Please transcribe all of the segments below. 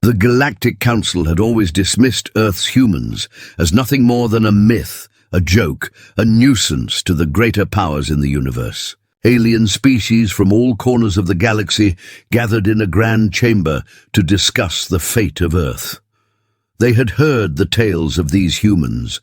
The Galactic Council had always dismissed Earth's humans as nothing more than a myth, a joke, a nuisance to the greater powers in the universe. Alien species from all corners of the galaxy gathered in a grand chamber to discuss the fate of Earth. They had heard the tales of these humans,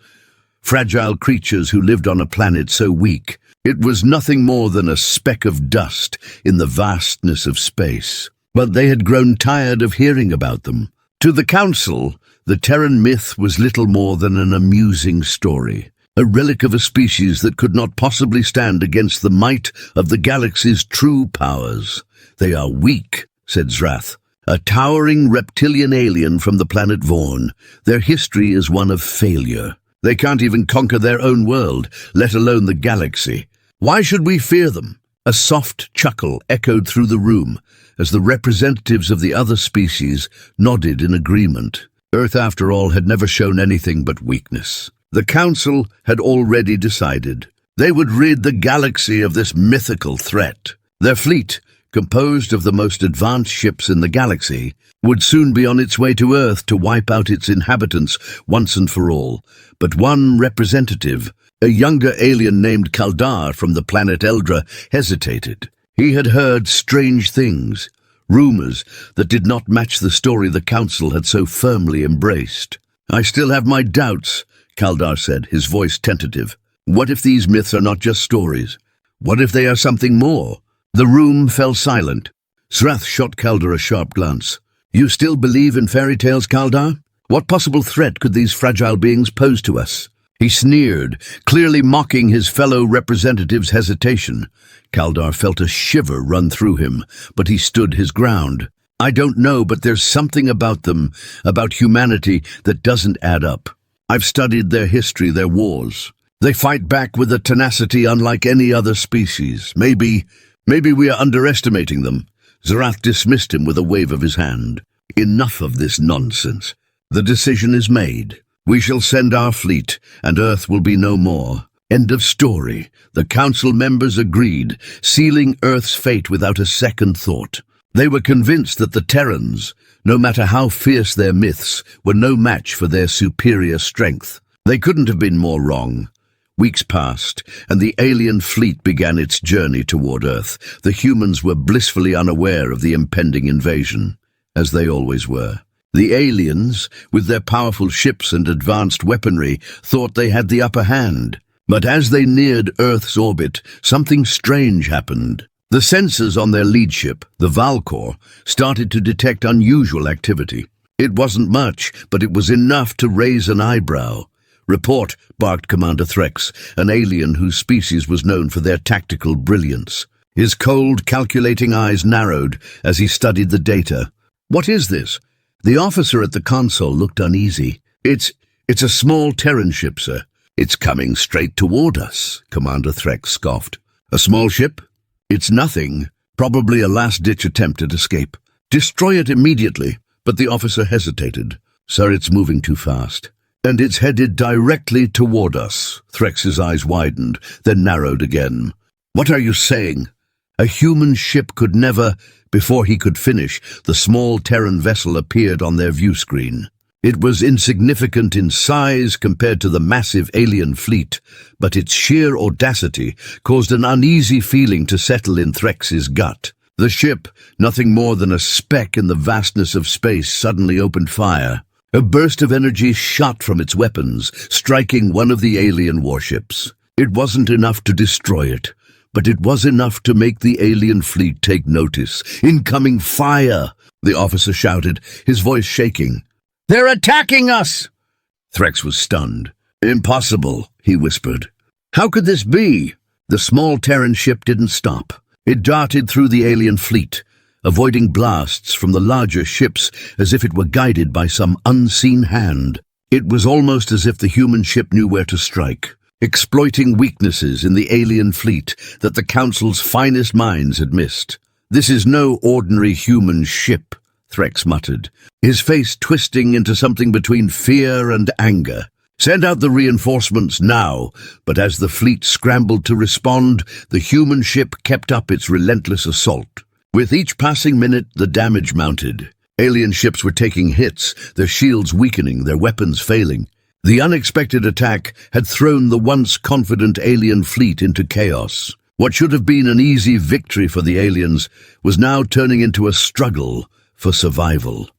fragile creatures who lived on a planet so weak it was nothing more than a speck of dust in the vastness of space. But they had grown tired of hearing about them. To the Council, the Terran myth was little more than an amusing story, a relic of a species that could not possibly stand against the might of the galaxy's true powers. "They are weak," said Zrath, a towering reptilian alien from the planet Vaughn. "Their history is one of failure. They can't even conquer their own world, let alone the galaxy. Why should we fear them?" A soft chuckle echoed through the room as the representatives of the other species nodded in agreement. Earth, after all, had never shown anything but weakness. The Council had already decided. They would rid the galaxy of this mythical threat. Their fleet, composed of the most advanced ships in the galaxy, would soon be on its way to Earth to wipe out its inhabitants once and for all. But one representative, a younger alien named Kaldar from the planet Eldra, hesitated. He had heard strange things, rumors that did not match the story the Council had so firmly embraced. "I still have my doubts," Kaldar said, his voice tentative. "What if these myths are not just stories? What if they are something more?" The room fell silent. Zrath shot Kaldar a sharp glance. "You still believe in fairy tales, Kaldar? What possible threat could these fragile beings pose to us?" He sneered, clearly mocking his fellow representative's hesitation. Kaldar felt a shiver run through him, but he stood his ground. "I don't know, but there's something about them, about humanity, that doesn't add up. I've studied their history, their wars. They fight back with a tenacity unlike any other species. Maybe we are underestimating them." Zrath dismissed him with a wave of his hand. "Enough of this nonsense. The decision is made. We shall send our fleet, and Earth will be no more. End of story." The Council members agreed, sealing Earth's fate without a second thought. They were convinced that the Terrans, no matter how fierce their myths, were no match for their superior strength. They couldn't have been more wrong. Weeks passed, and the alien fleet began its journey toward Earth. The humans were blissfully unaware of the impending invasion, as they always were. The aliens, with their powerful ships and advanced weaponry, thought they had the upper hand. But as they neared Earth's orbit, something strange happened. The sensors on their lead ship, the Valkor, started to detect unusual activity. It wasn't much, but it was enough to raise an eyebrow. "Report," barked Commander Threx, an alien whose species was known for their tactical brilliance. His cold, calculating eyes narrowed as he studied the data. "What is this?" The officer at the console looked uneasy. It's a small Terran ship, sir." "It's coming straight toward us," Commander Threx scoffed. "A small ship? It's nothing. Probably a last-ditch attempt at escape. Destroy it immediately." But the officer hesitated. "Sir, it's moving too fast. And it's headed directly toward us." Threx's eyes widened, then narrowed again. "What are you saying? A human ship could never—" Before he could finish, the small Terran vessel appeared on their view screen. It was insignificant in size compared to the massive alien fleet, but its sheer audacity caused an uneasy feeling to settle in Threx's gut. The ship, nothing more than a speck in the vastness of space, suddenly opened fire. A burst of energy shot from its weapons, striking one of the alien warships. It wasn't enough to destroy it, but it was enough to make the alien fleet take notice. "Incoming fire!" the officer shouted, his voice shaking. "They're attacking us!" Threx was stunned. "Impossible," he whispered. "How could this be?" The small Terran ship didn't stop. It darted through the alien fleet, avoiding blasts from the larger ships as if it were guided by some unseen hand. It was almost as if the human ship knew where to strike, exploiting weaknesses in the alien fleet that the Council's finest minds had missed. "This is no ordinary human ship," Threx muttered, his face twisting into something between fear and anger. "Send out the reinforcements now." But as the fleet scrambled to respond, the human ship kept up its relentless assault. With each passing minute, the damage mounted. Alien ships were taking hits, their shields weakening, their weapons failing. The unexpected attack had thrown the once confident alien fleet into chaos. What should have been an easy victory for the aliens was now turning into a struggle for survival.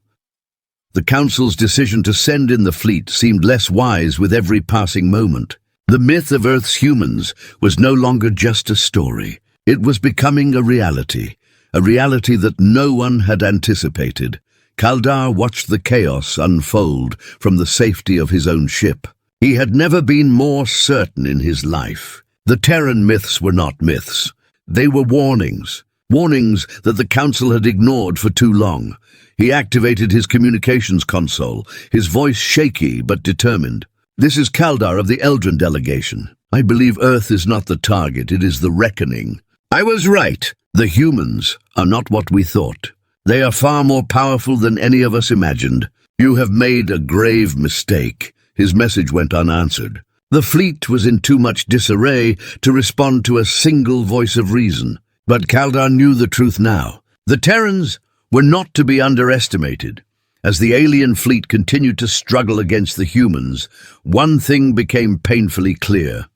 The Council's decision to send in the fleet seemed less wise with every passing moment. The myth of Earth's humans was no longer just a story. It was becoming a reality that no one had anticipated. Kaldar watched the chaos unfold from the safety of his own ship. He had never been more certain in his life. The Terran myths were not myths. They were warnings that the Council had ignored for too long. He activated his communications console, his voice shaky but determined. "This is Kaldar of the Eldrin delegation. I believe Earth is not the target, it is the reckoning." "I was right. The humans are not what we thought. They are far more powerful than any of us imagined. You have made a grave mistake." His message went unanswered. The fleet was in too much disarray to respond to a single voice of reason. But Kaldar knew the truth now. The Terrans were not to be underestimated. As the alien fleet continued to struggle against the humans, one thing became painfully clear.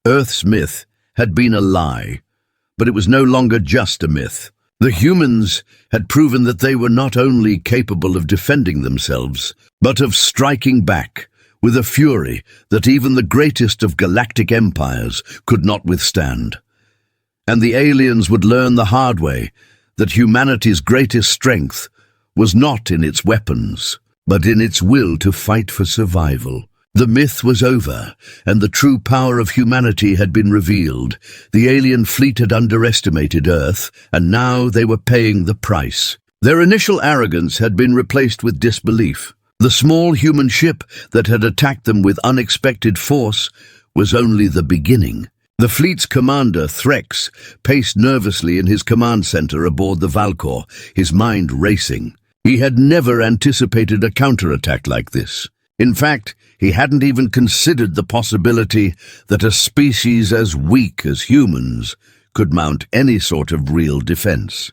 Earth's myth had been a lie, but it was no longer just a myth. The humans had proven that they were not only capable of defending themselves, but of striking back with a fury that even the greatest of galactic empires could not withstand. And the aliens would learn the hard way that humanity's greatest strength was not in its weapons, but in its will to fight for survival. The myth was over, and the true power of humanity had been revealed. The alien fleet had underestimated Earth, and now they were paying the price. Their initial arrogance had been replaced with disbelief. The small human ship that had attacked them with unexpected force was only the beginning. The fleet's commander, Threx, paced nervously in his command center aboard the Valkor, his mind racing. He had never anticipated a counterattack like this. In fact, he hadn't even considered the possibility that a species as weak as humans could mount any sort of real defense.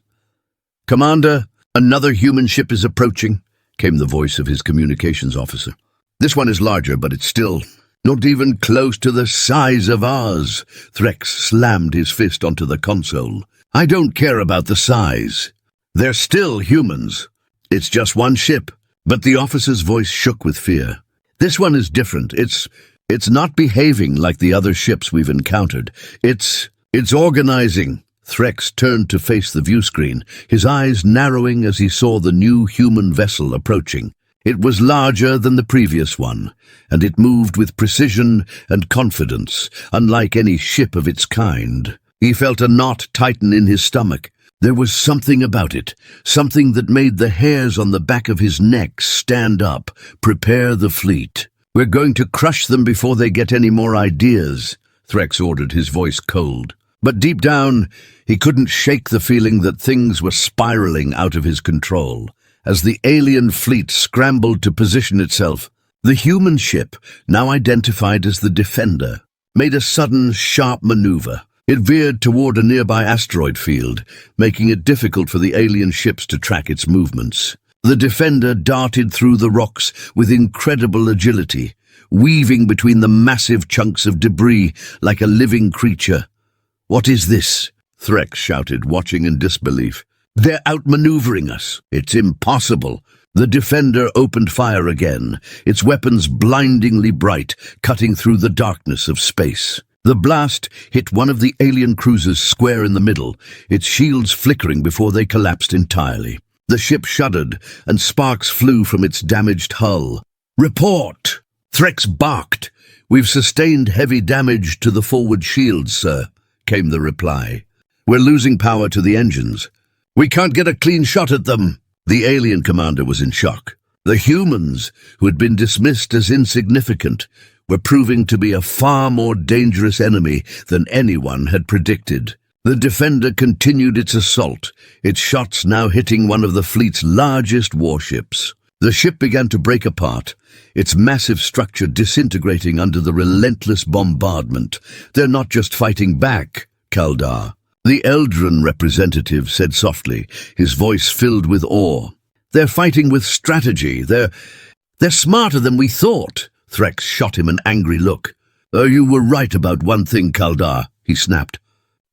"Commander, another human ship is approaching," came the voice of his communications officer. "This one is larger, but it's still not even close to the size of ours." Threx slammed his fist onto the console. "I don't care about the size. They're still humans. It's just one ship." But the officer's voice shook with fear. "This one is different. It's not behaving like the other ships we've encountered. It's organizing." Threx turned to face the viewscreen, his eyes narrowing as he saw the new human vessel approaching. It was larger than the previous one, and it moved with precision and confidence, unlike any ship of its kind. He felt a knot tighten in his stomach. There was something about it, something that made the hairs on the back of his neck stand up. "Prepare the fleet. We're going to crush them before they get any more ideas," Threx ordered, his voice cold. But deep down, he couldn't shake the feeling that things were spiraling out of his control. As the alien fleet scrambled to position itself, the human ship, now identified as the Defender, made a sudden, sharp maneuver. It veered toward a nearby asteroid field, making it difficult for the alien ships to track its movements. The Defender darted through the rocks with incredible agility, weaving between the massive chunks of debris like a living creature. "What is this?" Threx shouted, watching in disbelief. "They're outmaneuvering us. It's impossible." The Defender opened fire again, its weapons blindingly bright, cutting through the darkness of space. The blast hit one of the alien cruisers square in the middle, its shields flickering before they collapsed entirely. The ship shuddered, and sparks flew from its damaged hull. "Report!" Threx barked. "We've sustained heavy damage to the forward shields, sir," came the reply. "We're losing power to the engines. We can't get a clean shot at them." The alien commander was in shock. The humans, who had been dismissed as insignificant, were proving to be a far more dangerous enemy than anyone had predicted. The Defender continued its assault, its shots now hitting one of the fleet's largest warships. The ship began to break apart, its massive structure disintegrating under the relentless bombardment. "They're not just fighting back, Kaldar," the Eldrin representative said softly, his voice filled with awe. They're fighting with strategy. They're smarter than we thought. Threx shot him an angry look. Oh, you were right about one thing, Kaldar, he snapped.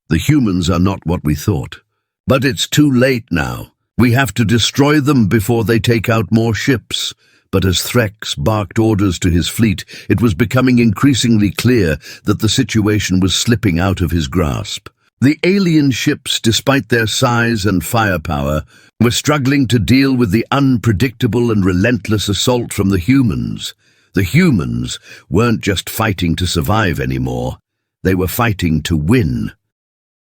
The humans are not what we thought. But it's too late now. We have to destroy them before they take out more ships. But as Threx barked orders to his fleet, it was becoming increasingly clear that the situation was slipping out of his grasp. The alien ships, despite their size and firepower, were struggling to deal with the unpredictable and relentless assault from the humans. The humans weren't just fighting to survive anymore. They were fighting to win.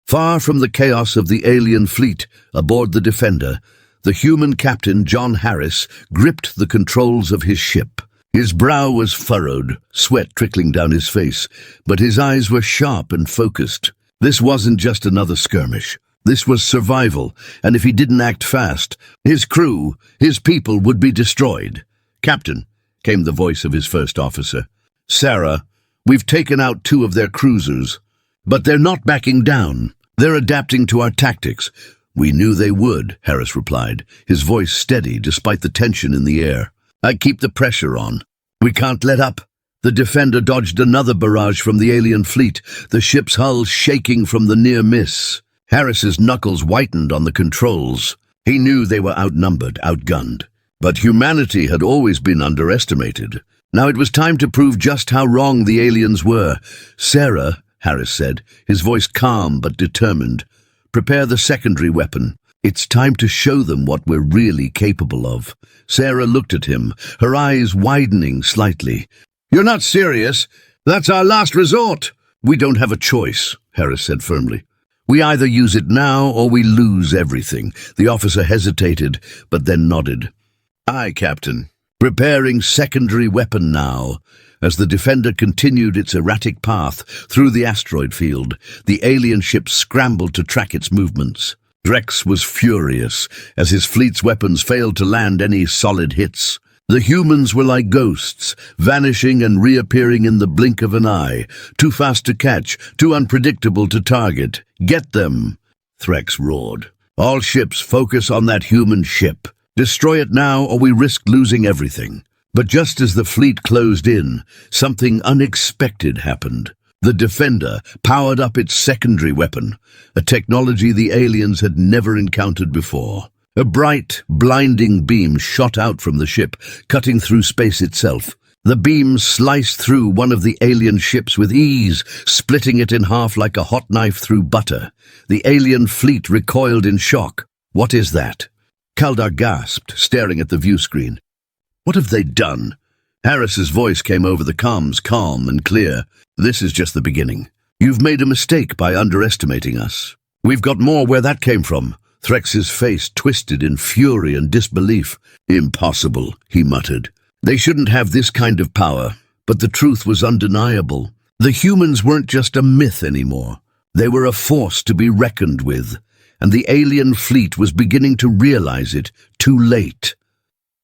Far from the chaos of the alien fleet, aboard the Defender, the human captain, John Harris, gripped the controls of his ship. His brow was furrowed, sweat trickling down his face, but his eyes were sharp and focused. This wasn't just another skirmish. This was survival, and if he didn't act fast, his crew, his people would be destroyed. "Captain," came the voice of his first officer. "Sarah, we've taken out 2 of their cruisers, but they're not backing down. They're adapting to our tactics." "We knew they would," Harris replied, his voice steady despite the tension in the air. "I keep the pressure on. We can't let up." The Defender dodged another barrage from the alien fleet, the ship's hull shaking from the near miss. Harris's knuckles whitened on the controls. He knew they were outnumbered, outgunned. But humanity had always been underestimated. Now it was time to prove just how wrong the aliens were. "Sarah," Harris said, his voice calm but determined, "prepare the secondary weapon. It's time to show them what we're really capable of." Sarah looked at him, her eyes widening slightly. "You're not serious? That's our last resort." "We don't have a choice," Harris said firmly. "We either use it now or we lose everything." The officer hesitated, but then nodded. "Aye, Captain. Preparing secondary weapon now." As the Defender continued its erratic path through the asteroid field, the alien ship scrambled to track its movements. Threx was furious as his fleet's weapons failed to land any solid hits. The humans were like ghosts, vanishing and reappearing in the blink of an eye, too fast to catch, too unpredictable to target. "Get them!" Threx roared. "All ships focus on that human ship. Destroy it now or we risk losing everything." But just as the fleet closed in, something unexpected happened. The Defender powered up its secondary weapon, a technology the aliens had never encountered before. A bright, blinding beam shot out from the ship, cutting through space itself. The beam sliced through one of the alien ships with ease, splitting it in half like a hot knife through butter. The alien fleet recoiled in shock. "What is that?" Kaldar gasped, staring at the view screen. "What have they done?" Harris's voice came over the comms, calm and clear. "This is just the beginning. You've made a mistake by underestimating us. We've got more where that came from." Threx's face twisted in fury and disbelief. "Impossible," he muttered. "They shouldn't have this kind of power." But the truth was undeniable. The humans weren't just a myth anymore. They were a force to be reckoned with, and the alien fleet was beginning to realize it too late.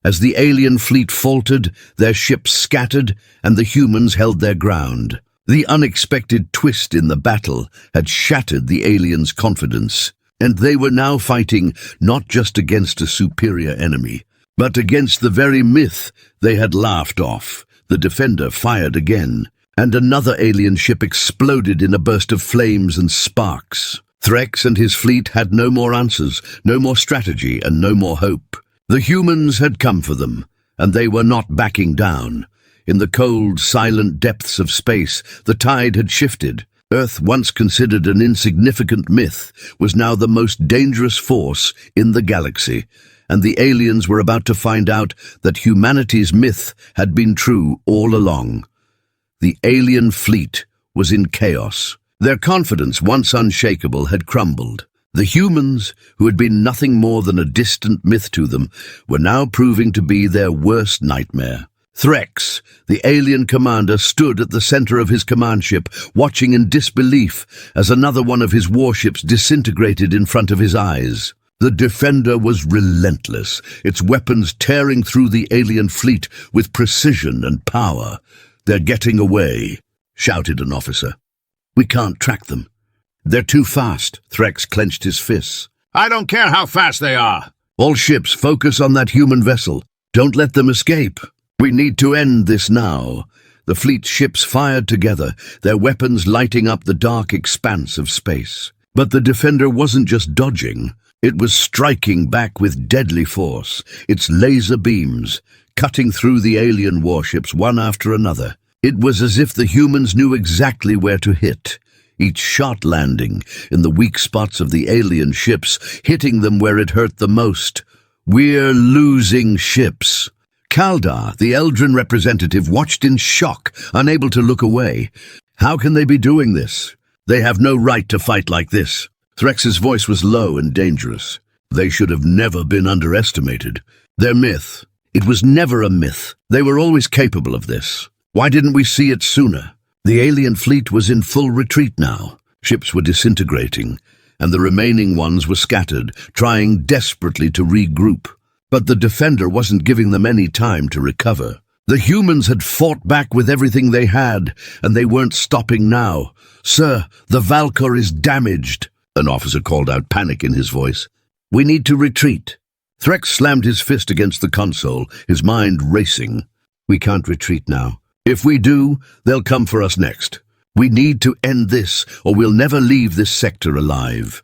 As the alien fleet faltered, their ships scattered, and the humans held their ground. The unexpected twist in the battle had shattered the aliens' confidence, and they were now fighting not just against a superior enemy, but against the very myth they had laughed off. The Defender fired again, and another alien ship exploded in a burst of flames and sparks. Threx and his fleet had no more answers, no more strategy, and no more hope. The humans had come for them, and they were not backing down. In the cold, silent depths of space, the tide had shifted. Earth, once considered an insignificant myth, was now the most dangerous force in the galaxy, and the aliens were about to find out that humanity's myth had been true all along. The alien fleet was in chaos. Their confidence, once unshakable, had crumbled. The humans, who had been nothing more than a distant myth to them, were now proving to be their worst nightmare. Threx, the alien commander, stood at the center of his command ship, watching in disbelief as another one of his warships disintegrated in front of his eyes. The Defender was relentless, its weapons tearing through the alien fleet with precision and power. "They're getting away," shouted an officer. "We can't track them." "They're too fast." Threx clenched his fists. "I don't care how fast they are. All ships, focus on that human vessel. Don't let them escape. We need to end this now. The fleet's ships fired together, their weapons lighting up the dark expanse of space. But the Defender wasn't just dodging. It was striking back with deadly force, its laser beams cutting through the alien warships one after another. It was as if the humans knew exactly where to hit, each shot landing in the weak spots of the alien ships, hitting them where it hurt the most. We're losing ships. Kaldar, the Eldrin representative, watched in shock, unable to look away. How can they be doing this? They have no right to fight like this. Threx's voice was low and dangerous. They should have never been underestimated. Their myth. It was never a myth. They were always capable of this. Why didn't we see it sooner? The alien fleet was in full retreat now. Ships were disintegrating, and the remaining ones were scattered, trying desperately to regroup. But the Defender wasn't giving them any time to recover. The humans had fought back with everything they had, and they weren't stopping now. "Sir, the Valkyr is damaged," an officer called out, panic in his voice. "We need to retreat." Threx slammed his fist against the console, his mind racing. "We can't retreat now. If we do, they'll come for us next. We need to end this, or we'll never leave this sector alive."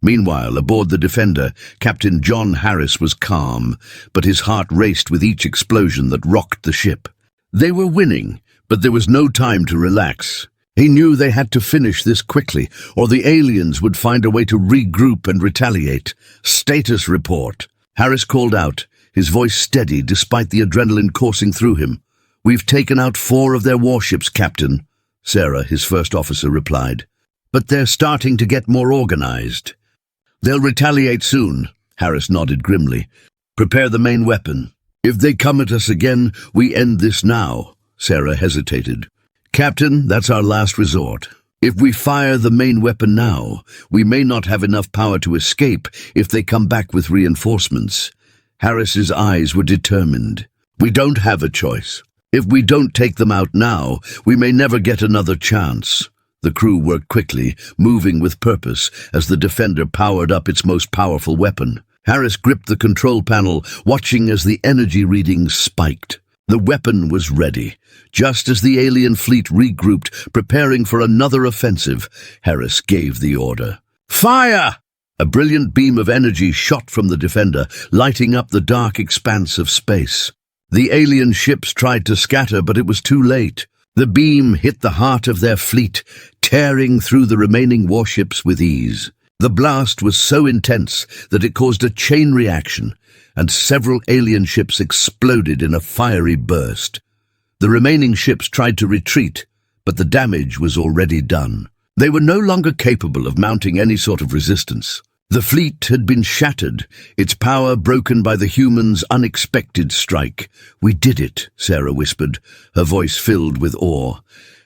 Meanwhile, aboard the Defender, Captain John Harris was calm, but his heart raced with each explosion that rocked the ship. They were winning, but there was no time to relax. He knew they had to finish this quickly, or the aliens would find a way to regroup and retaliate. "Status report," Harris called out, his voice steady despite the adrenaline coursing through him. "We've taken out 4 of their warships, Captain," Sarah, his first officer, replied. "But they're starting to get more organized." "They'll retaliate soon," Harris nodded grimly. "Prepare the main weapon. If they come at us again, we end this now." Sarah hesitated. "Captain, that's our last resort. If we fire the main weapon now, we may not have enough power to escape if they come back with reinforcements." Harris's eyes were determined. "We don't have a choice. If we don't take them out now, we may never get another chance." The crew worked quickly, moving with purpose as the Defender powered up its most powerful weapon. Harris gripped the control panel, watching as the energy readings spiked. The weapon was ready. Just as the alien fleet regrouped, preparing for another offensive, Harris gave the order. "Fire!" A brilliant beam of energy shot from the Defender, lighting up the dark expanse of space. The alien ships tried to scatter, but it was too late. The beam hit the heart of their fleet, tearing through the remaining warships with ease. The blast was so intense that it caused a chain reaction, and several alien ships exploded in a fiery burst. The remaining ships tried to retreat, but the damage was already done. They were no longer capable of mounting any sort of resistance. The fleet had been shattered, its power broken by the humans' unexpected strike. "We did it," Sarah whispered, her voice filled with awe.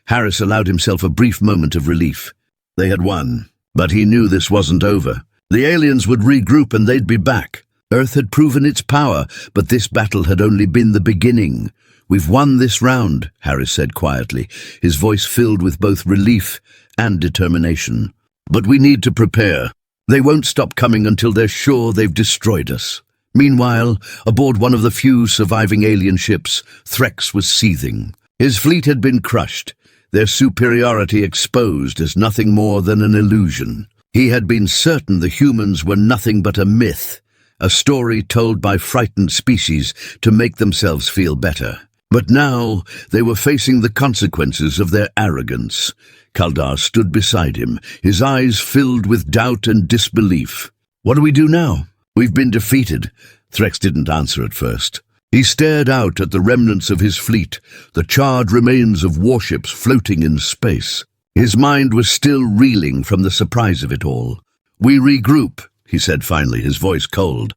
Harris allowed himself a brief moment of relief. They had won, but he knew this wasn't over. The aliens would regroup and they'd be back. Earth had proven its power, but this battle had only been the beginning. "We've won this round," Harris said quietly, his voice filled with both relief and determination. "But we need to prepare. They won't stop coming until they're sure they've destroyed us." Meanwhile, aboard one of the few surviving alien ships, Threx was seething. His fleet had been crushed, their superiority exposed as nothing more than an illusion. He had been certain the humans were nothing but a myth, a story told by frightened species to make themselves feel better. But now they were facing the consequences of their arrogance. Kaldar stood beside him, his eyes filled with doubt and disbelief. "What do we do now? We've been defeated." Threx didn't answer at first. He stared out at the remnants of his fleet, the charred remains of warships floating in space. His mind was still reeling from the surprise of it all. "We regroup," he said finally, his voice cold.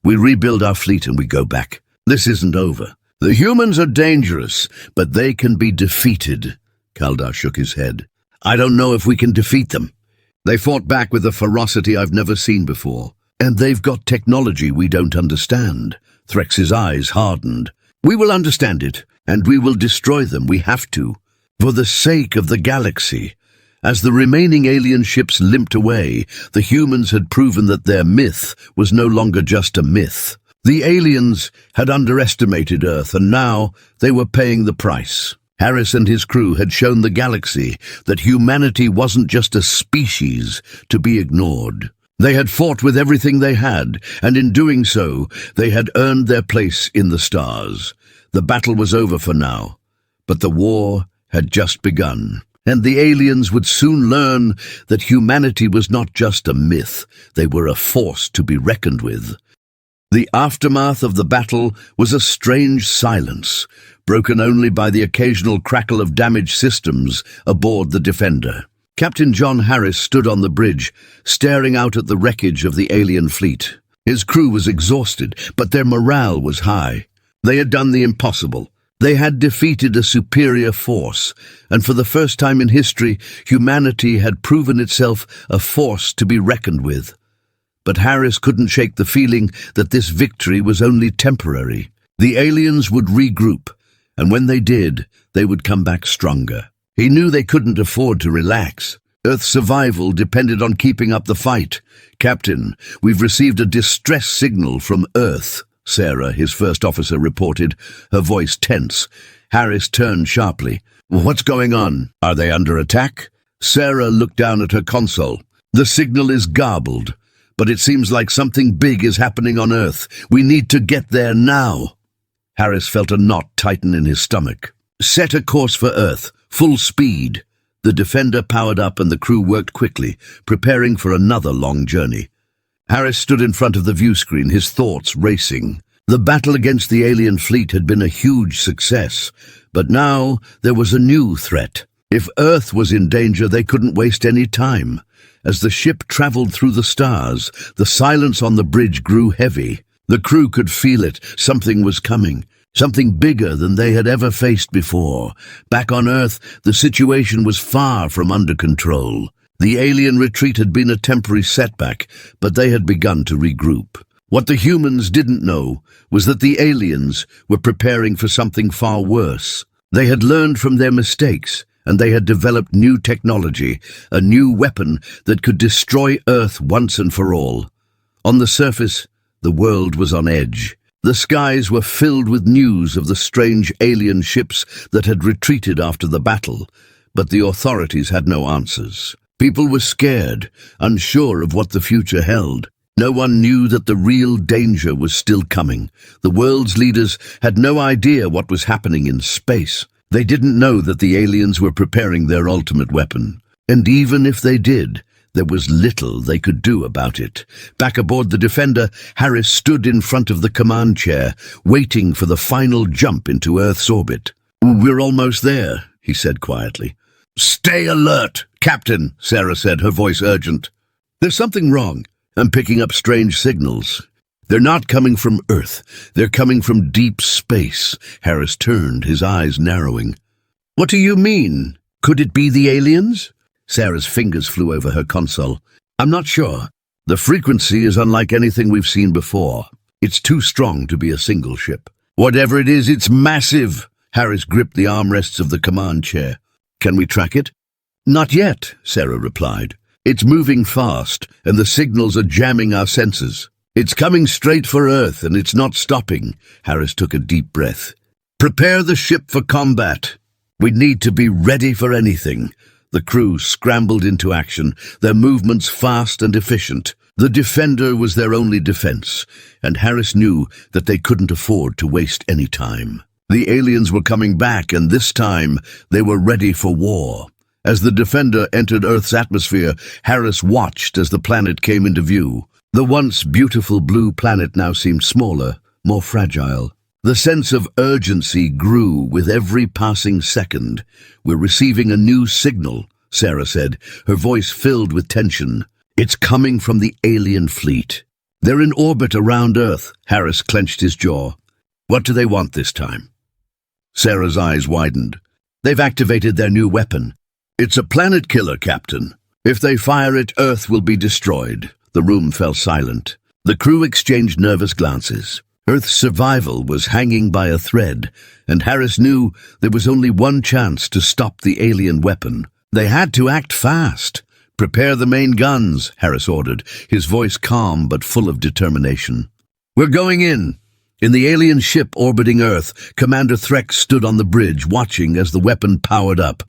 "We rebuild our fleet and we go back. This isn't over. The humans are dangerous, but they can be defeated." Kaldar shook his head. "I don't know if we can defeat them. They fought back with a ferocity I've never seen before, and they've got technology we don't understand." Threx's eyes hardened. "We will understand it, and we will destroy them. We have to. For the sake of the galaxy." As the remaining alien ships limped away, the humans had proven that their myth was no longer just a myth. The aliens had underestimated Earth, and now they were paying the price. Harris and his crew had shown the galaxy that humanity wasn't just a species to be ignored. They had fought with everything they had, and in doing so, they had earned their place in the stars. The battle was over for now, but the war had just begun. And the aliens would soon learn that humanity was not just a myth, they were a force to be reckoned with. The aftermath of the battle was a strange silence, broken only by the occasional crackle of damaged systems aboard the Defender. Captain John Harris stood on the bridge, staring out at the wreckage of the alien fleet. His crew was exhausted, but their morale was high. They had done the impossible. They had defeated a superior force, and for the first time in history, humanity had proven itself a force to be reckoned with. But Harris couldn't shake the feeling that this victory was only temporary. The aliens would regroup, and when they did, they would come back stronger. He knew they couldn't afford to relax. Earth's survival depended on keeping up the fight. "Captain, we've received a distress signal from Earth," Sarah, his first officer, reported, her voice tense. Harris turned sharply. "What's going on? Are they under attack?" Sarah looked down at her console. "The signal is garbled, but it seems like something big is happening on Earth. We need to get there now." Harris felt a knot tighten in his stomach. "Set a course for Earth, full speed." The Defender powered up and the crew worked quickly, preparing for another long journey. Harris stood in front of the view screen, his thoughts racing. The battle against the alien fleet had been a huge success, but now there was a new threat. If Earth was in danger, they couldn't waste any time. As the ship traveled through the stars, the silence on the bridge grew heavy. The crew could feel it. Something was coming. Something bigger than they had ever faced before. Back on Earth, the situation was far from under control. The alien retreat had been a temporary setback, but they had begun to regroup. What the humans didn't know was that the aliens were preparing for something far worse. They had learned from their mistakes, and they had developed new technology, a new weapon that could destroy Earth once and for all. On the surface, the world was on edge. The skies were filled with news of the strange alien ships that had retreated after the battle, but the authorities had no answers. People were scared, unsure of what the future held. No one knew that the real danger was still coming. The world's leaders had no idea what was happening in space. They didn't know that the aliens were preparing their ultimate weapon. And even if they did, there was little they could do about it. Back aboard the Defender, Harris stood in front of the command chair, waiting for the final jump into Earth's orbit. "We're almost there," he said quietly. "Stay alert, Captain," Sarah said, her voice urgent. "There's something wrong. I'm picking up strange signals. They're not coming from Earth. They're coming from deep space." Harris turned, his eyes narrowing. "What do you mean? Could it be the aliens?" Sarah's fingers flew over her console. "I'm not sure. The frequency is unlike anything we've seen before. It's too strong to be a single ship. Whatever it is, it's massive." Harris gripped the armrests of the command chair. "Can we track it?" "Not yet," Sarah replied. "It's moving fast, and the signals are jamming our senses. It's coming straight for Earth, and it's not stopping." Harris took a deep breath. "Prepare the ship for combat. We need to be ready for anything." The crew scrambled into action, their movements fast and efficient. The Defender was their only defense, and Harris knew that they couldn't afford to waste any time. The aliens were coming back, and this time they were ready for war. As the Defender entered Earth's atmosphere, Harris watched as the planet came into view. The once beautiful blue planet now seemed smaller, more fragile. The sense of urgency grew with every passing second. "We're receiving a new signal," Sarah said, her voice filled with tension. "It's coming from the alien fleet. They're in orbit around Earth." Harris clenched his jaw. "What do they want this time?" Sarah's eyes widened. "They've activated their new weapon. It's a planet killer, Captain. If they fire it, Earth will be destroyed." The room fell silent. The crew exchanged nervous glances. Earth's survival was hanging by a thread, and Harris knew there was only one chance to stop the alien weapon. They had to act fast. "Prepare the main guns," Harris ordered, his voice calm but full of determination. "We're going in." In the alien ship orbiting Earth, Commander Threx stood on the bridge, watching as the weapon powered up.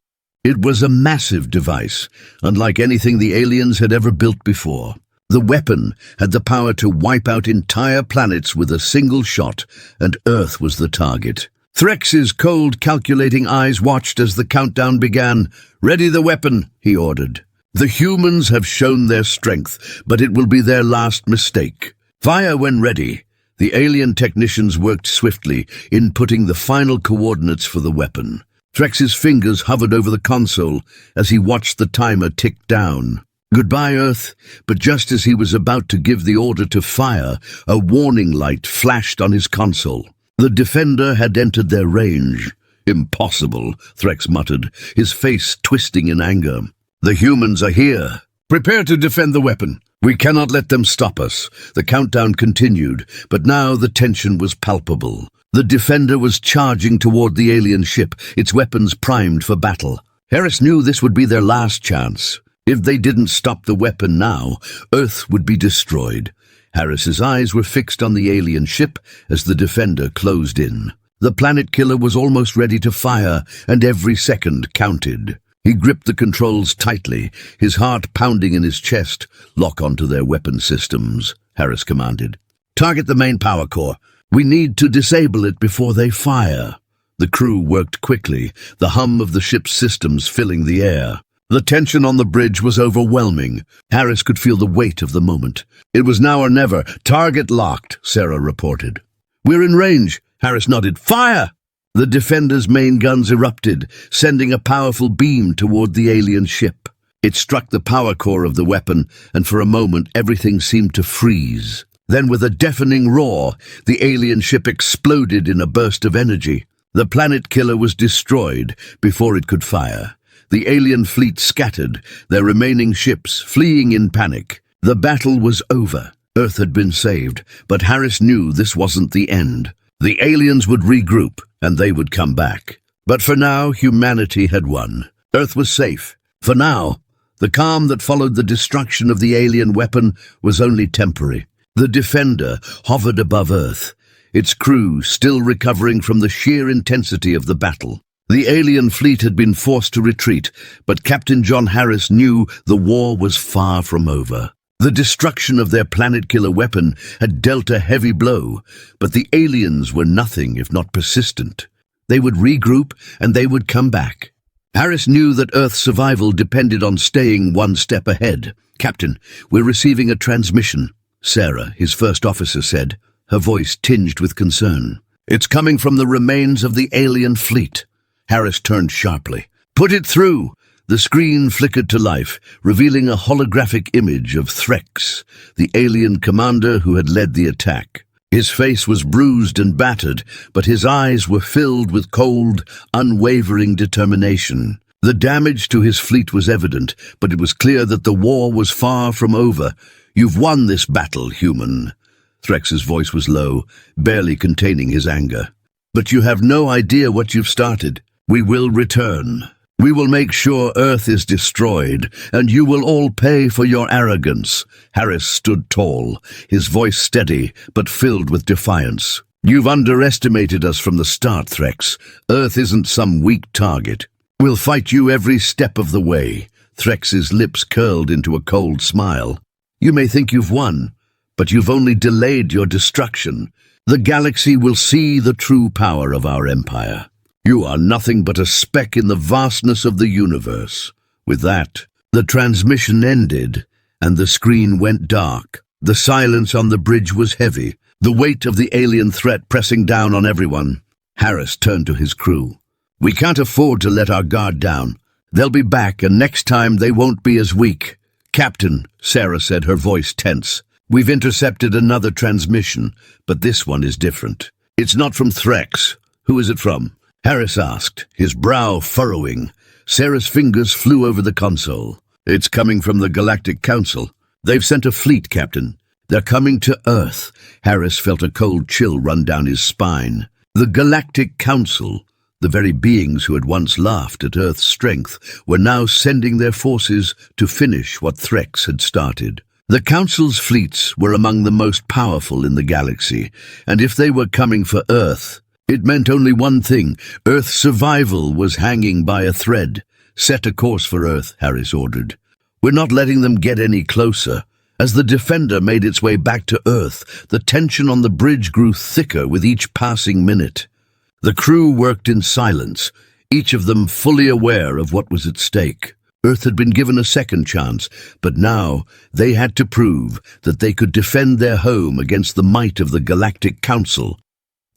It was a massive device, unlike anything the aliens had ever built before. The weapon had the power to wipe out entire planets with a single shot, and Earth was the target. Threx's cold, calculating eyes watched as the countdown began. "Ready the weapon," he ordered. "The humans have shown their strength, but it will be their last mistake. Fire when ready." The alien technicians worked swiftly, inputting the final coordinates for the weapon. Threx's fingers hovered over the console as he watched the timer tick down. "Goodbye, Earth," but just as he was about to give the order to fire, a warning light flashed on his console. The defender had entered their range. "Impossible," Threx muttered, his face twisting in anger. "The humans are here. Prepare to defend the weapon. We cannot let them stop us." The countdown continued, but now the tension was palpable. The defender was charging toward the alien ship, its weapons primed for battle. Harris knew this would be their last chance. If they didn't stop the weapon now, Earth would be destroyed. Harris's eyes were fixed on the alien ship as the defender closed in. The planet killer was almost ready to fire, and every second counted. He gripped the controls tightly, his heart pounding in his chest. "Lock onto their weapon systems," Harris commanded. "Target the main power core. We need to disable it before they fire." The crew worked quickly, the hum of the ship's systems filling the air. The tension on the bridge was overwhelming. Harris could feel the weight of the moment. It was now or never. "Target locked," Sarah reported. "We're in range," Harris nodded. "Fire!" The defender's main guns erupted, sending a powerful beam toward the alien ship. It struck the power core of the weapon, and for a moment everything seemed to freeze. Then, with a deafening roar, the alien ship exploded in a burst of energy. The planet killer was destroyed before it could fire. The alien fleet scattered, their remaining ships fleeing in panic. The battle was over. Earth had been saved, but Harris knew this wasn't the end. The aliens would regroup, and they would come back. But for now, humanity had won. Earth was safe. For now. The calm that followed the destruction of the alien weapon was only temporary. The Defender hovered above Earth, its crew still recovering from the sheer intensity of the battle. The alien fleet had been forced to retreat, but Captain John Harris knew the war was far from over. The destruction of their planet-killer weapon had dealt a heavy blow, but the aliens were nothing if not persistent. They would regroup, and they would come back. Harris knew that Earth's survival depended on staying one step ahead. "Captain, we're receiving a transmission," Sarah, his first officer, said, her voice tinged with concern. "It's coming from the remains of the alien fleet." Harris turned sharply. "Put it through!" The screen flickered to life, revealing a holographic image of Threx, the alien commander who had led the attack. His face was bruised and battered, but his eyes were filled with cold, unwavering determination. The damage to his fleet was evident, but it was clear that the war was far from over. "You've won this battle, human." Threx's voice was low, barely containing his anger. "But you have no idea what you've started. We will return. We will make sure Earth is destroyed, and you will all pay for your arrogance." Harris stood tall, his voice steady, but filled with defiance. "You've underestimated us from the start, Threx. Earth isn't some weak target. We'll fight you every step of the way." Threx's lips curled into a cold smile. "You may think you've won, but you've only delayed your destruction. The galaxy will see the true power of our empire. You are nothing but a speck in the vastness of the universe." With that, the transmission ended, and the screen went dark. The silence on the bridge was heavy, the weight of the alien threat pressing down on everyone. Harris turned to his crew. "We can't afford to let our guard down. They'll be back, and next time they won't be as weak." "Captain," Sarah said, her voice tense, "we've intercepted another transmission, but this one is different. It's not from Threx. Who is it from?" Harris asked, his brow furrowing. Sarah's fingers flew over the console. "It's coming from the Galactic Council. They've sent a fleet, Captain. They're coming to Earth." Harris felt a cold chill run down his spine. The Galactic Council. The very beings who had once laughed at Earth's strength were now sending their forces to finish what Threx had started. The Council's fleets were among the most powerful in the galaxy, and if they were coming for Earth, it meant only one thing: Earth's survival was hanging by a thread. "Set a course for Earth," Harris ordered. "We're not letting them get any closer." As the Defender made its way back to Earth, the tension on the bridge grew thicker with each passing minute. The crew worked in silence, each of them fully aware of what was at stake. Earth had been given a second chance, but now they had to prove that they could defend their home against the might of the Galactic Council.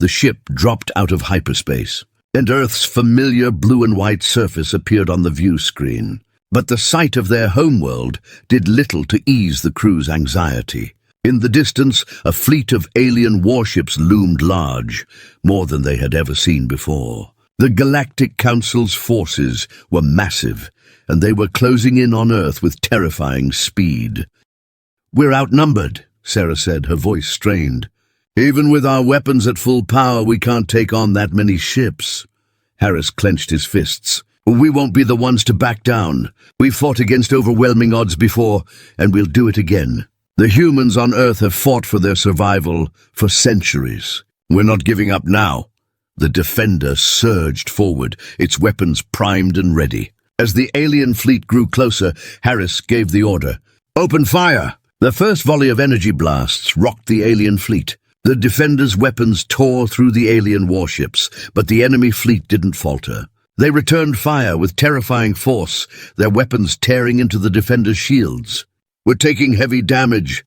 The ship dropped out of hyperspace, and Earth's familiar blue and white surface appeared on the view screen. But the sight of their homeworld did little to ease the crew's anxiety. In the distance, a fleet of alien warships loomed large, more than they had ever seen before. The Galactic Council's forces were massive, and they were closing in on Earth with terrifying speed. "We're outnumbered," Sarah said, her voice strained. "Even with our weapons at full power, we can't take on that many ships." Harris clenched his fists. "We won't be the ones to back down. We've fought against overwhelming odds before, and we'll do it again. The humans on Earth have fought for their survival for centuries. We're not giving up now." The Defender surged forward, its weapons primed and ready. As the alien fleet grew closer, Harris gave the order. "Open fire!" The first volley of energy blasts rocked the alien fleet. The Defender's weapons tore through the alien warships, but the enemy fleet didn't falter. They returned fire with terrifying force, their weapons tearing into the Defender's shields. "We're taking heavy damage,"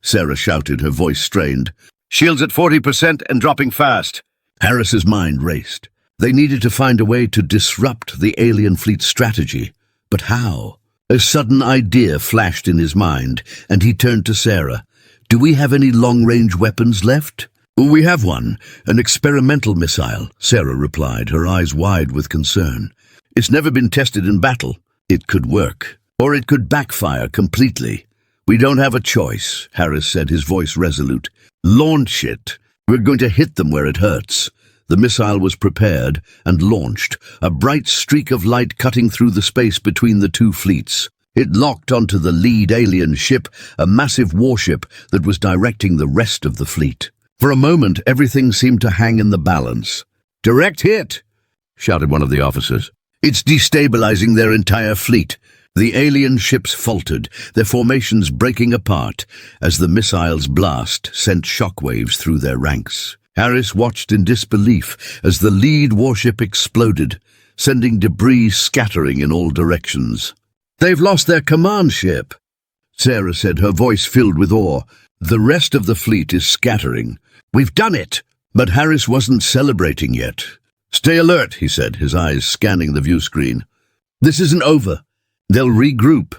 Sarah shouted, her voice strained. "Shields at 40% and dropping fast." Harris's mind raced. They needed to find a way to disrupt the alien fleet's strategy. But how? A sudden idea flashed in his mind, and he turned to Sarah. "Do we have any long-range weapons left?" "We have one, an experimental missile," Sarah replied, her eyes wide with concern. "It's never been tested in battle. It could work, or it could backfire completely." "We don't have a choice," Harris said, his voice resolute. "Launch it. We're going to hit them where it hurts." The missile was prepared and launched, a bright streak of light cutting through the space between the two fleets. It locked onto the lead alien ship, a massive warship that was directing the rest of the fleet. For a moment, everything seemed to hang in the balance. "Direct hit!" shouted one of the officers. "It's destabilizing their entire fleet." The alien ships faltered, their formations breaking apart as the missile's blast sent shockwaves through their ranks. Harris watched in disbelief as the lead warship exploded, sending debris scattering in all directions. "They've lost their command ship," Sarah said, her voice filled with awe. "The rest of the fleet is scattering. We've done it!" But Harris wasn't celebrating yet. "Stay alert," he said, his eyes scanning the view screen. "This isn't over. They'll regroup."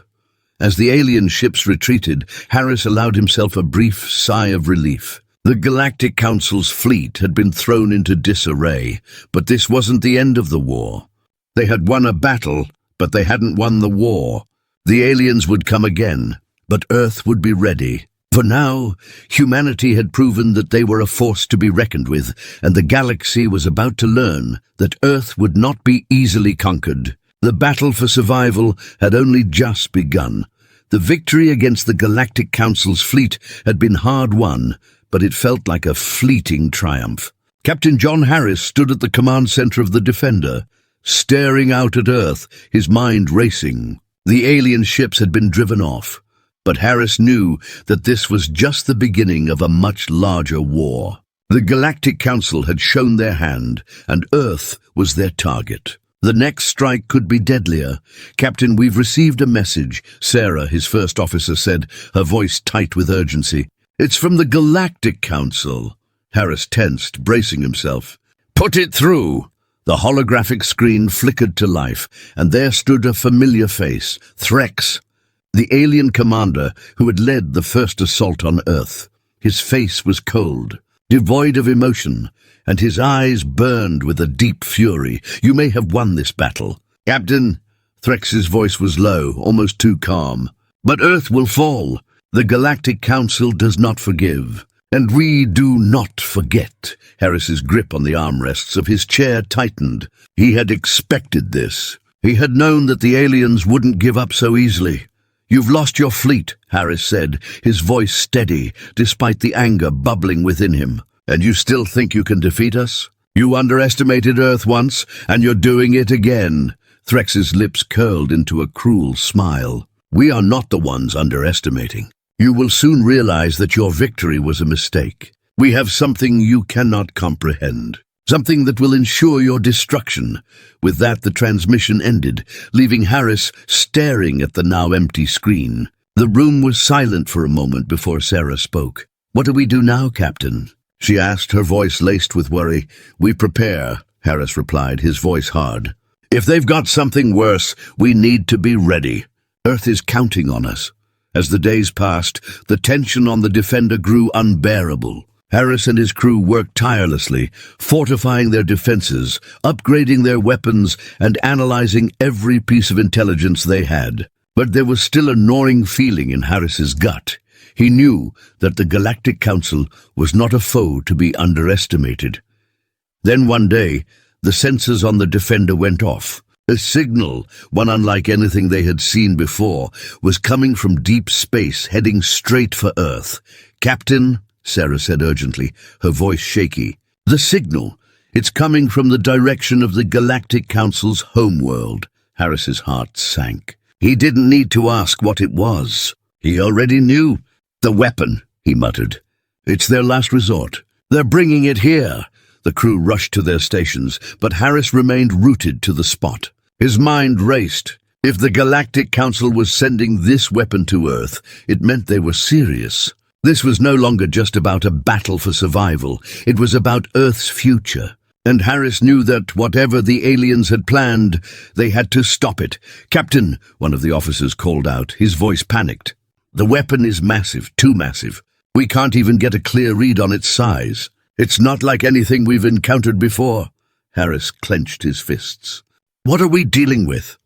As the alien ships retreated, Harris allowed himself a brief sigh of relief. The Galactic Council's fleet had been thrown into disarray, but this wasn't the end of the war. They had won a battle, but they hadn't won the war. The aliens would come again, but Earth would be ready. For now, humanity had proven that they were a force to be reckoned with, and the galaxy was about to learn that Earth would not be easily conquered. The battle for survival had only just begun. The victory against the Galactic Council's fleet had been hard won, but it felt like a fleeting triumph. Captain John Harris stood at the command center of the Defender, staring out at Earth, his mind racing. The alien ships had been driven off, but Harris knew that this was just the beginning of a much larger war. The Galactic Council had shown their hand, and Earth was their target. The next strike could be deadlier. "Captain, we've received a message," Sarah, his first officer, said, her voice tight with urgency. "It's from the Galactic Council." Harris tensed, bracing himself. "Put it through." The holographic screen flickered to life, and there stood a familiar face, Threx, the alien commander who had led the first assault on Earth. His face was cold, devoid of emotion, and his eyes burned with a deep fury. "You may have won this battle, Captain." Threx's voice was low, almost too calm. "But Earth will fall. The Galactic Council does not forgive." And we do not forget. Harris's grip on the armrests of his chair tightened. He had expected this. He had known that the aliens wouldn't give up so easily. "You've lost your fleet," Harris said, his voice steady, despite the anger bubbling within him. "And you still think you can defeat us? You underestimated Earth once, and you're doing it again." Threx's lips curled into a cruel smile. "We are not the ones underestimating. You will soon realize that your victory was a mistake. We have something you cannot comprehend. Something that will ensure your destruction." With that, the transmission ended, leaving Harris staring at the now empty screen. The room was silent for a moment before Sarah spoke. "What do we do now, Captain?" she asked, her voice laced with worry. "We prepare," Harris replied, his voice hard. "If they've got something worse, we need to be ready. Earth is counting on us." As the days passed, the tension on the Defender grew unbearable. Harris and his crew worked tirelessly, fortifying their defenses, upgrading their weapons, and analyzing every piece of intelligence they had. But there was still a gnawing feeling in Harris's gut. He knew that the Galactic Council was not a foe to be underestimated. Then one day, the sensors on the Defender went off. A signal, one unlike anything they had seen before, was coming from deep space, heading straight for Earth. "Captain," Sarah said urgently, her voice shaky. "The signal. It's coming from the direction of the Galactic Council's homeworld." Harris's heart sank. He didn't need to ask what it was. He already knew. "The weapon," he muttered. "It's their last resort. They're bringing it here." The crew rushed to their stations, but Harris remained rooted to the spot. His mind raced. If the Galactic Council was sending this weapon to Earth, it meant they were serious. This was no longer just about a battle for survival. It was about Earth's future. And Harris knew that whatever the aliens had planned, they had to stop it. "Captain," one of the officers called out, his voice panicked. "The weapon is massive, too massive. We can't even get a clear read on its size. It's not like anything we've encountered before." Harris clenched his fists. "What are we dealing with?"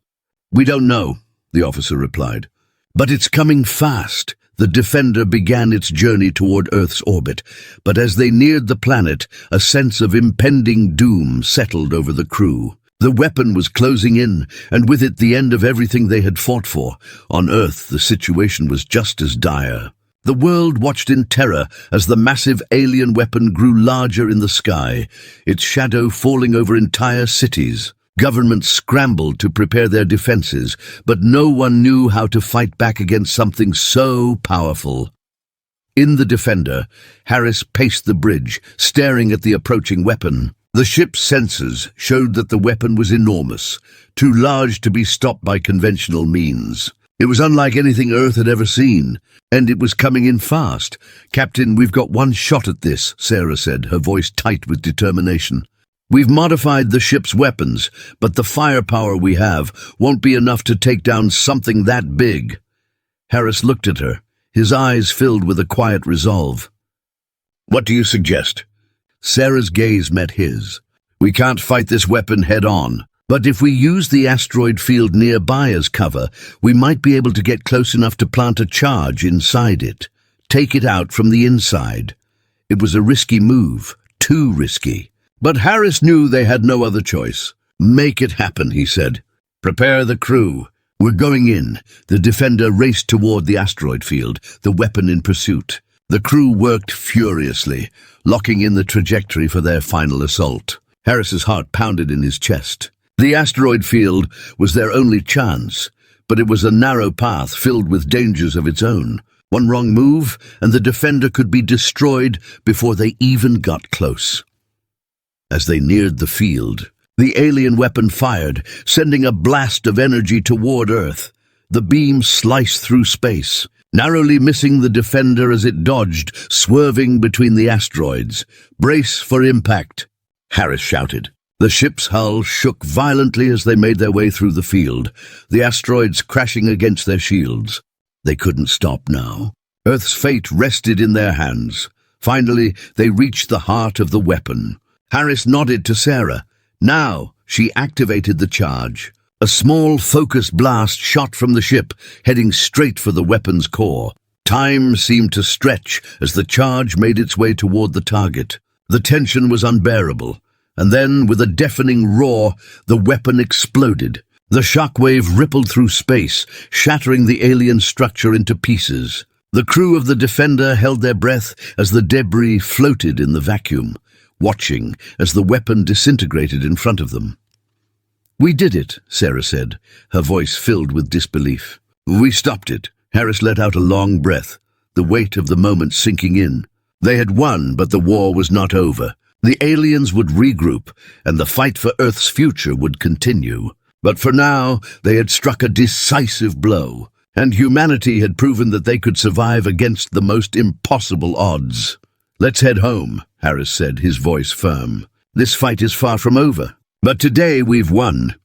"We don't know," the officer replied. "But it's coming fast." The Defender began its journey toward Earth's orbit, but as they neared the planet, a sense of impending doom settled over the crew. The weapon was closing in, and with it the end of everything they had fought for. On Earth, the situation was just as dire. The world watched in terror as the massive alien weapon grew larger in the sky, its shadow falling over entire cities. Governments scrambled to prepare their defenses, but no one knew how to fight back against something so powerful. In the Defender, Harris paced the bridge, staring at the approaching weapon. The ship's sensors showed that the weapon was enormous, too large to be stopped by conventional means. It was unlike anything Earth had ever seen, and it was coming in fast. "Captain, we've got one shot at this," Sarah said, her voice tight with determination. "We've modified the ship's weapons, but the firepower we have won't be enough to take down something that big." Harris looked at her, his eyes filled with a quiet resolve. "What do you suggest?" Sarah's gaze met his. "We can't fight this weapon head-on, but if we use the asteroid field nearby as cover, we might be able to get close enough to plant a charge inside it, take it out from the inside." It was a risky move, too risky. But Harris knew they had no other choice. "Make it happen," he said. "Prepare the crew. We're going in." The Defender raced toward the asteroid field, the weapon in pursuit. The crew worked furiously, locking in the trajectory for their final assault. Harris's heart pounded in his chest. The asteroid field was their only chance, but it was a narrow path filled with dangers of its own. One wrong move, and the Defender could be destroyed before they even got close. As they neared the field, the alien weapon fired, sending a blast of energy toward Earth. The beam sliced through space, narrowly missing the Defender as it dodged, swerving between the asteroids. "Brace for impact," Harris shouted. The ship's hull shook violently as they made their way through the field, the asteroids crashing against their shields. They couldn't stop now. Earth's fate rested in their hands. Finally, they reached the heart of the weapon. Harris nodded to Sarah. Now, she activated the charge. A small, focused blast shot from the ship, heading straight for the weapon's core. Time seemed to stretch as the charge made its way toward the target. The tension was unbearable, and then, with a deafening roar, the weapon exploded. The shockwave rippled through space, shattering the alien structure into pieces. The crew of the Defender held their breath as the debris floated in the vacuum, watching as the weapon disintegrated in front of them. "We did it," Sarah said, her voice filled with disbelief. "We stopped it." Harris let out a long breath, the weight of the moment sinking in. They had won, but the war was not over. The aliens would regroup, and the fight for Earth's future would continue. But for now, they had struck a decisive blow, and humanity had proven that they could survive against the most impossible odds. "Let's head home," Harris said, his voice firm. "This fight is far from over. But today we've won.